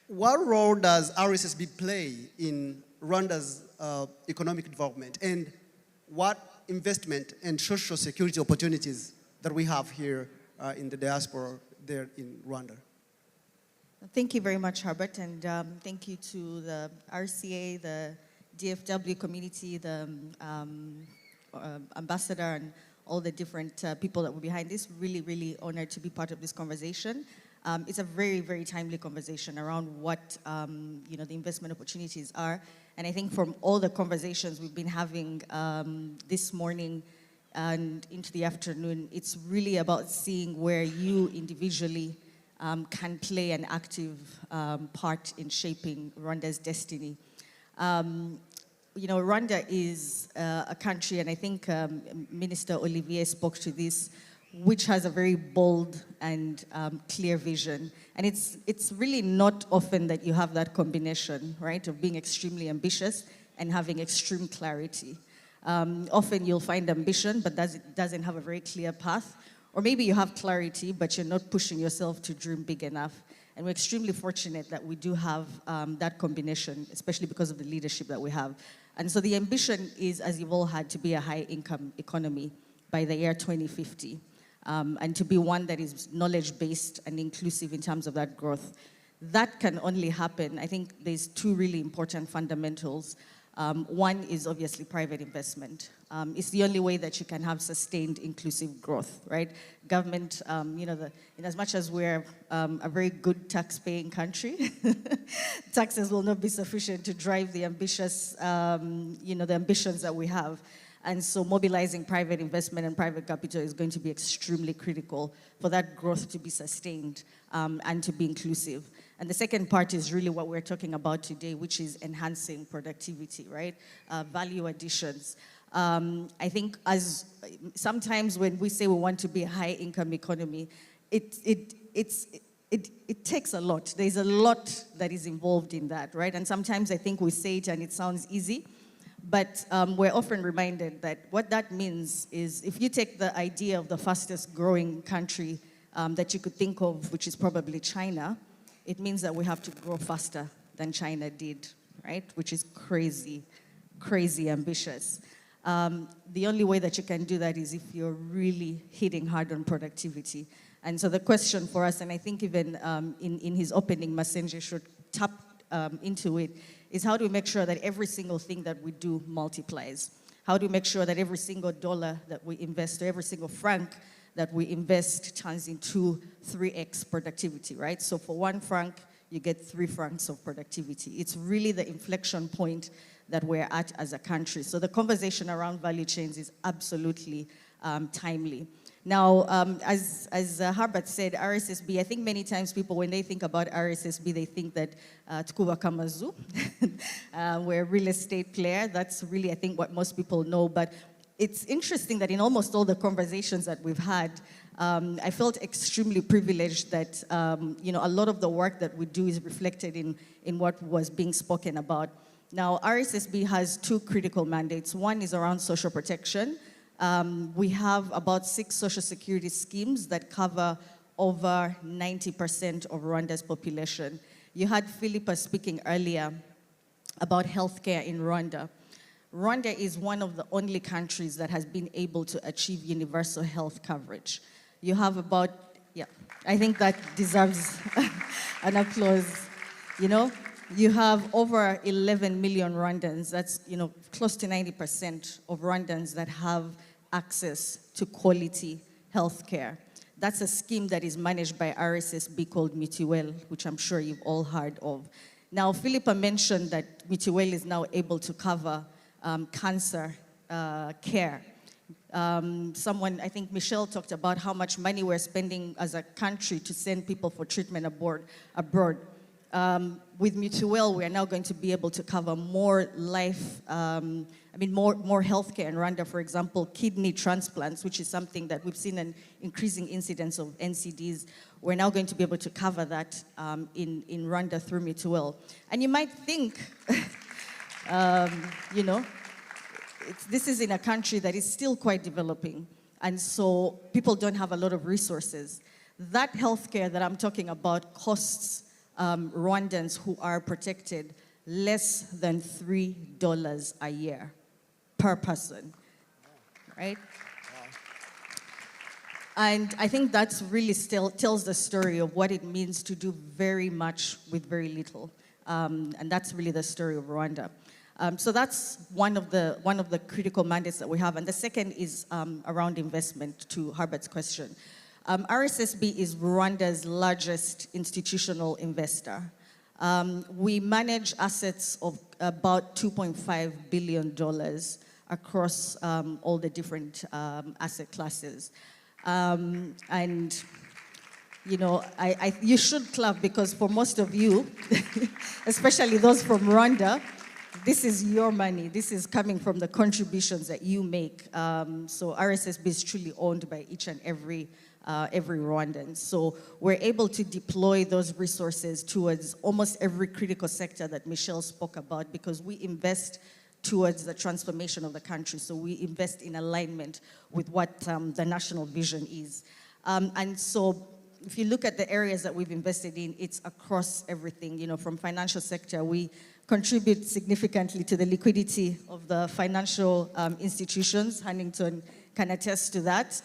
what role does RSSB play in Rwanda's economic development, and what investment and social security opportunities that we have here in the diaspora there in Rwanda? Thank you very much, Herbert, and thank you to the RCA, the DFW community, the ambassador, and all the different people that were behind this. Really, really honored to be part of this conversation. It's a very, very timely conversation around what the investment opportunities are. And I think from all the conversations we've been having this morning and into the afternoon, it's really about seeing where you individually can play an active part in shaping Rwanda's destiny. Rwanda is a country, and I think Minister Olivier spoke to this, which has a very bold and clear vision. And it's really not often that you have that combination, right, of being extremely ambitious and having extreme clarity. Often you'll find ambition, but doesn't have a very clear path. Or maybe you have clarity, but you're not pushing yourself to dream big enough. And we're extremely fortunate that we do have that combination, especially because of the leadership that we have. And so the ambition is, as you've all had, to be a high-income economy by the year 2050. And to be one that is knowledge-based and inclusive in terms of that growth. That can only happen. I think there's two really important fundamentals. One is obviously private investment. It's the only way that you can have sustained inclusive growth, right? Government, in as much as we're a very good tax-paying country, taxes will not be sufficient to drive the ambitious, the ambitions that we have. And so mobilizing private investment and private capital is going to be extremely critical for that growth to be sustained and to be inclusive. And the second part is really what we're talking about today, which is enhancing productivity, right? Value additions. I think sometimes when we say we want to be a high-income economy, it takes a lot. There's a lot that is involved in that, right? And sometimes I think we say it and it sounds easy, but we're often reminded that what that means is if you take the idea of the fastest growing country that you could think of, which is probably China, it means that we have to grow faster than China did, right? Which is crazy, crazy ambitious. The only way that you can do that is if you're really hitting hard on productivity. And so the question for us, and I think even in his opening, Masenje should tap into it, is how do we make sure that every single thing that we do multiplies? How do we make sure that every single dollar that we invest, or every single franc that we invest turns into 3x productivity, right? So for 1 franc, you get 3 francs of productivity. It's really the inflection point that we're at as a country. So the conversation around value chains is absolutely timely. Now, as Herbert said, RSSB, I think many times people, when they think about RSSB, they think that Tukuba Kamazu, we're a real estate player. That's really, I think, what most people know. But it's interesting that in almost all the conversations that we've had, I felt extremely privileged that a lot of the work that we do is reflected in what was being spoken about. Now, RSSB has 2 critical mandates. One is around social protection. We have about 6 social security schemes that cover over 90% of Rwanda's population. You had Philippa speaking earlier about healthcare in Rwanda. Rwanda is one of the only countries that has been able to achieve universal health coverage. You have about, I think that deserves an applause, You have over 11 million Rwandans, that's, close to 90% of Rwandans that have access to quality health care. That's a scheme that is managed by RSSB called Mutuelle, which I'm sure you've all heard of. Now, Philippa mentioned that Mutuelle is now able to cover cancer care. I think Michelle talked about how much money we're spending as a country to send people for treatment abroad. With Mutuelle, we are now going to be able to cover more more healthcare in Rwanda. For example, kidney transplants, which is something that we've seen an increasing incidence of NCDs. We're now going to be able to cover that in Rwanda through Mutuelle. And you might think, this is in a country that is still quite developing, and so people don't have a lot of resources. That healthcare that I'm talking about costs Rwandans who are protected less than $3 a year per person, right? And I think that's really still tells the story of what it means to do very much with very little. And that's really the story of Rwanda. So that's one of the critical mandates that we have. And the second is around investment, to Herbert's question. RSSB is Rwanda's largest institutional investor. We manage assets of about $2.5 billion across all the different asset classes. And you know, you should clap, because for most of you, especially those from Rwanda, this is your money. This is coming from the contributions that you make. So RSSB is truly owned by each and every Rwandan. So we're able to deploy those resources towards almost every critical sector that Michelle spoke about, because we invest towards the transformation of the country. So we invest in alignment with what the national vision is. And so if you look at the areas that we've invested in, it's across everything. You know, from financial sector, we contribute significantly to the liquidity of the financial institutions. Huntington can attest to that.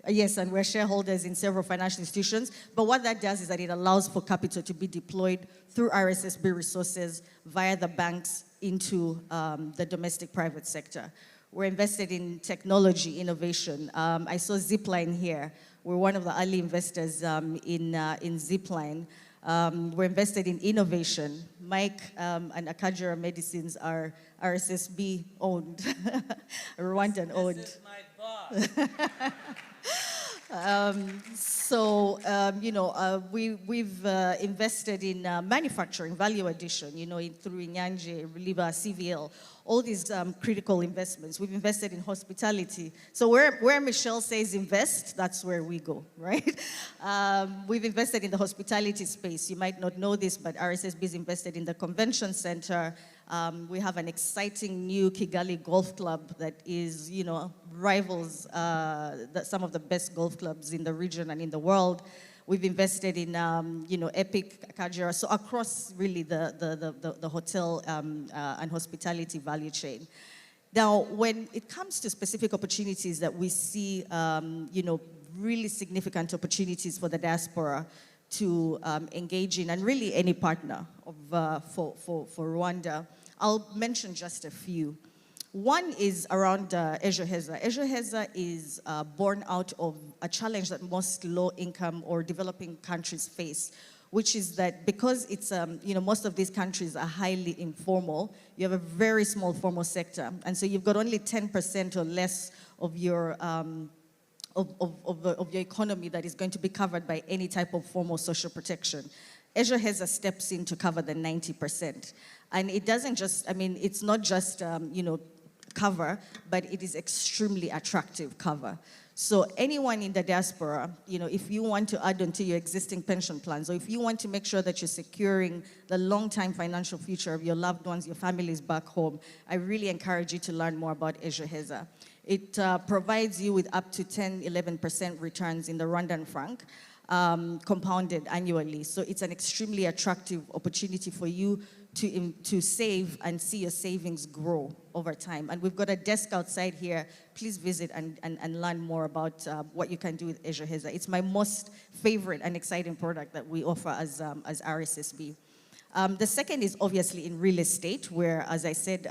Yes, and we're shareholders in several financial institutions. But what that does is that it allows for capital to be deployed through RSSB resources via the banks into the domestic private sector. We're invested in technology, innovation. I saw Zipline here. We're one of the early investors in Zipline. We're invested in innovation. Mike and Akajura Medicines are RSSB owned, Rwandan owned. This is my boss. We've invested in manufacturing, value addition, you know, through Inyanje, Reliba, CVL, all these critical investments. We've invested in hospitality. So where Michelle says invest, that's where we go, right? We've invested in the hospitality space. You might not know this, but RSSB is invested in the convention center. We have an exciting new Kigali golf club that is, you know, rivals some of the best golf clubs in the region and in the world. We've invested in, Epic, Kajira, so across really the hotel and hospitality value chain. Now, when it comes to specific opportunities that we see, really significant opportunities for the diaspora to engage in, and really any partner for Rwanda, I'll mention just a few. One is around Ejoheza. Ejoheza is born out of a challenge that most low-income or developing countries face, which is that because it's, most of these countries are highly informal, you have a very small formal sector. And so you've got only 10% or less of your of your economy that is going to be covered by any type of formal social protection. Ejoheza steps in to cover the 90%. And it doesn't just, it's not just, cover, but it is extremely attractive cover. So anyone in the diaspora, if you want to add on to your existing pension plans, or if you want to make sure that you're securing the long-term financial future of your loved ones, your families back home, I really encourage you to learn more about Ejoheza. It provides you with up to 10-11% returns in the Rwandan franc, compounded annually. So it's an extremely attractive opportunity for you to save and see your savings grow over time. And we've got a desk outside here. Please visit and learn more about what you can do with Ejoheza. It's my most favorite and exciting product that we offer as RSSB. The second is obviously in real estate, where, as I said,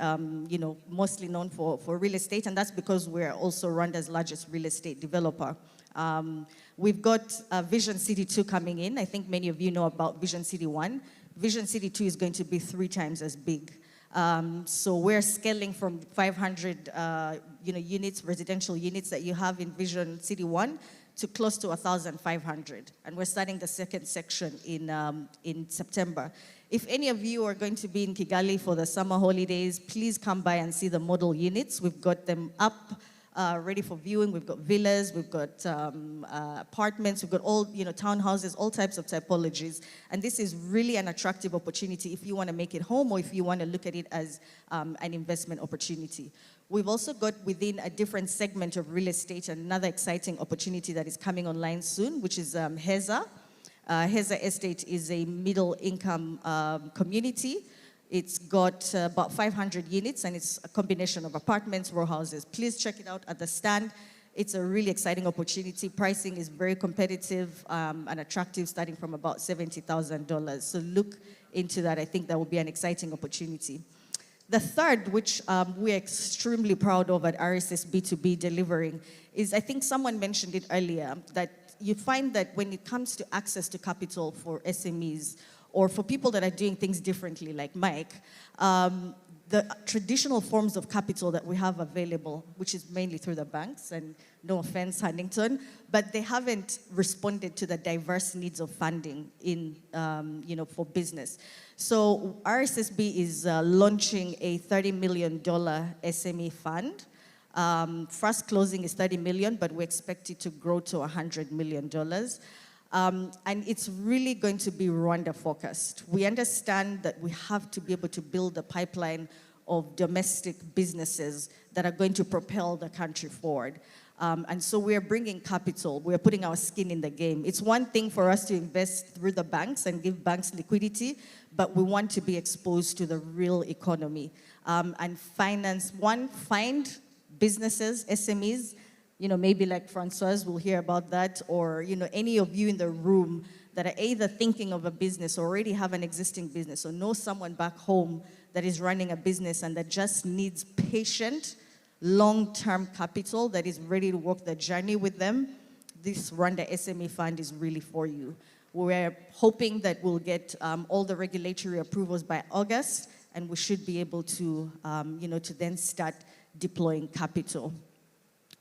mostly known for real estate, and that's because we're also Rwanda's largest real estate developer. We've got Vision City 2 coming in. I think many of you know about Vision City 1. Vision City 2 is going to be 3 times as big. So we're scaling from 500 units, residential units that you have in Vision City 1 to close to 1,500. And we're starting the second section in September. If any of you are going to be in Kigali for the summer holidays, please come by and see the model units. We've got them up, ready for viewing. We've got villas, we've got apartments, we've got all, townhouses, all types of typologies. And this is really an attractive opportunity if you want to make it home or if you want to look at it as an investment opportunity. We've also got within a different segment of real estate another exciting opportunity that is coming online soon, which is Heza. Heza Estate is a middle-income community. It's got about 500 units, and it's a combination of apartments, row houses. Please check it out at the stand. It's a really exciting opportunity. Pricing is very competitive and attractive, starting from about $70,000. So look into that. I think that will be an exciting opportunity. The third, which we're extremely proud of at RSS B2B delivering, is I think someone mentioned it earlier, that you find that when it comes to access to capital for SMEs or for people that are doing things differently, like Mike, the traditional forms of capital that we have available, which is mainly through the banks, and no offense, Huntington, but they haven't responded to the diverse needs of funding in, for business. So RSSB is launching a $30 million SME fund. First closing is 30 million, but we expect it to grow to $100 million. And it's really going to be Rwanda focused. We understand that we have to be able to build a pipeline of domestic businesses that are going to propel the country forward. And so we're bringing capital, we're putting our skin in the game. It's one thing for us to invest through the banks and give banks liquidity, but we want to be exposed to the real economy and find businesses, SMEs, maybe like Francoise will hear about that, or, any of you in the room that are either thinking of a business or already have an existing business or know someone back home that is running a business and that just needs patient, long-term capital that is ready to walk the journey with them. This Rwanda SME Fund is really for you. We're hoping that we'll get all the regulatory approvals by August, and we should be able to, to then start deploying capital.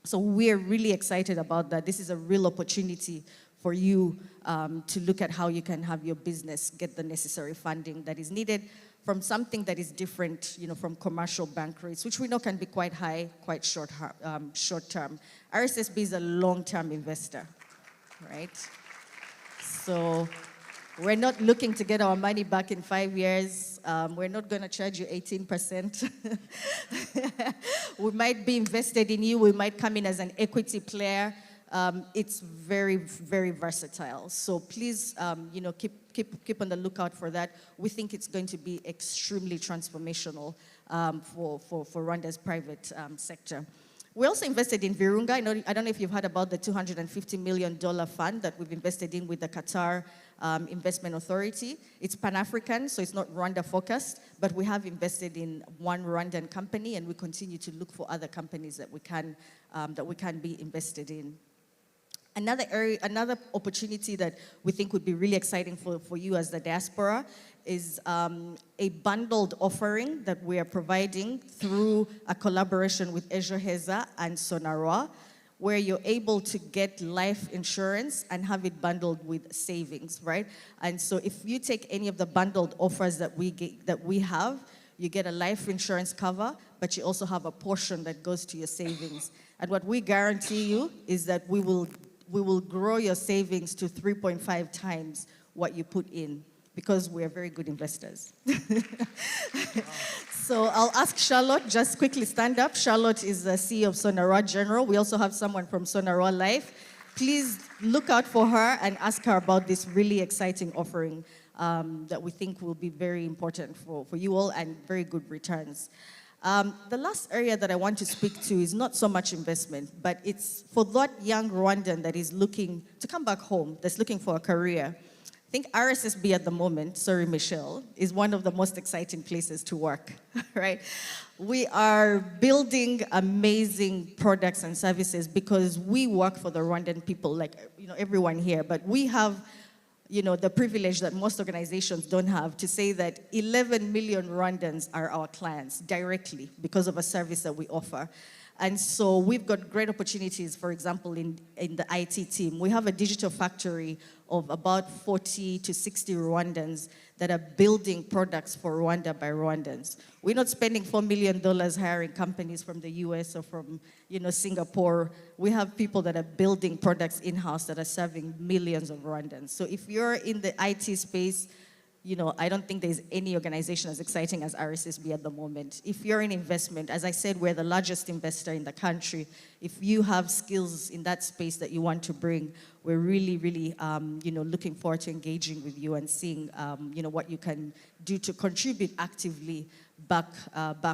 So we're really excited about that. This is a real opportunity for you to look at how you can have your business get the necessary funding that is needed from something that is different, from commercial bank rates, which we know can be quite high, quite short term. RSSB is a long-term investor, right? So we're not looking to get our money back in 5 years. We're not going to charge you 18%. We might be invested in you. We might come in as an equity player. It's very, very versatile. So please, keep on the lookout for that. We think it's going to be extremely transformational for Rwanda's private sector. We also invested in Virunga. I don't know if you've heard about the $250 million fund that we've invested in with the Qatar Investment Authority. It's Pan-African, so it's not Rwanda-focused, but we have invested in one Rwandan company, and we continue to look for other companies that we can be invested in. Another opportunity that we think would be really exciting for you as the diaspora is a bundled offering that we are providing through a collaboration with Ejo Heza and Sonarwa, where you're able to get life insurance and have it bundled with savings, right? And so if you take any of the bundled offers that we have, you get a life insurance cover, but you also have a portion that goes to your savings. And what we guarantee you is that we will grow your savings to 3.5 times what you put in, because we're very good investors. So I'll ask Charlotte, just quickly stand up. Charlotte is the CEO of Sonarwa General. We also have someone from Sonarwa Life. Please look out for her and ask her about this really exciting offering that we think will be very important for you all and very good returns. The last area that I want to speak to is not so much investment, but it's for that young Rwandan that is looking to come back home, that's looking for a career. I think RSSB at the moment, sorry Michelle, is one of the most exciting places to work, right? We are building amazing products and services because we work for the Rwandan people, like everyone here, but we have the privilege that most organizations don't have to say that 11 million Rwandans are our clients directly because of a service that we offer. And so we've got great opportunities, for example, in the IT team. We have a digital factory of about 40 to 60 Rwandans that are building products for Rwanda by Rwandans. We're not spending $4 million hiring companies from the US or from Singapore. We have people that are building products in-house that are serving millions of Rwandans. So if you're in the IT space, I don't think there's any organization as exciting as RSSB at the moment. If you're in investment, as I said, we're the largest investor in the country. If you have skills in that space that you want to bring, we're really, really, looking forward to engaging with you and seeing, what you can do to contribute actively back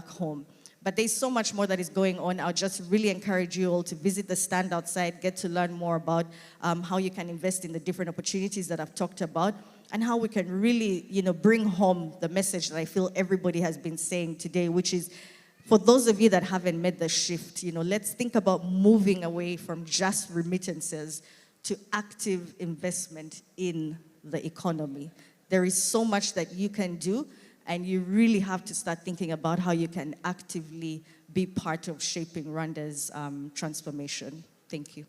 home. But there's so much more that is going on. I'll just really encourage you all to visit the standout site, get to learn more about how you can invest in the different opportunities that I've talked about, and how we can really, bring home the message that I feel everybody has been saying today, which is, for those of you that haven't made the shift, let's think about moving away from just remittances to active investment in the economy. There is so much that you can do, and you really have to start thinking about how you can actively be part of shaping Rwanda's transformation. Thank you.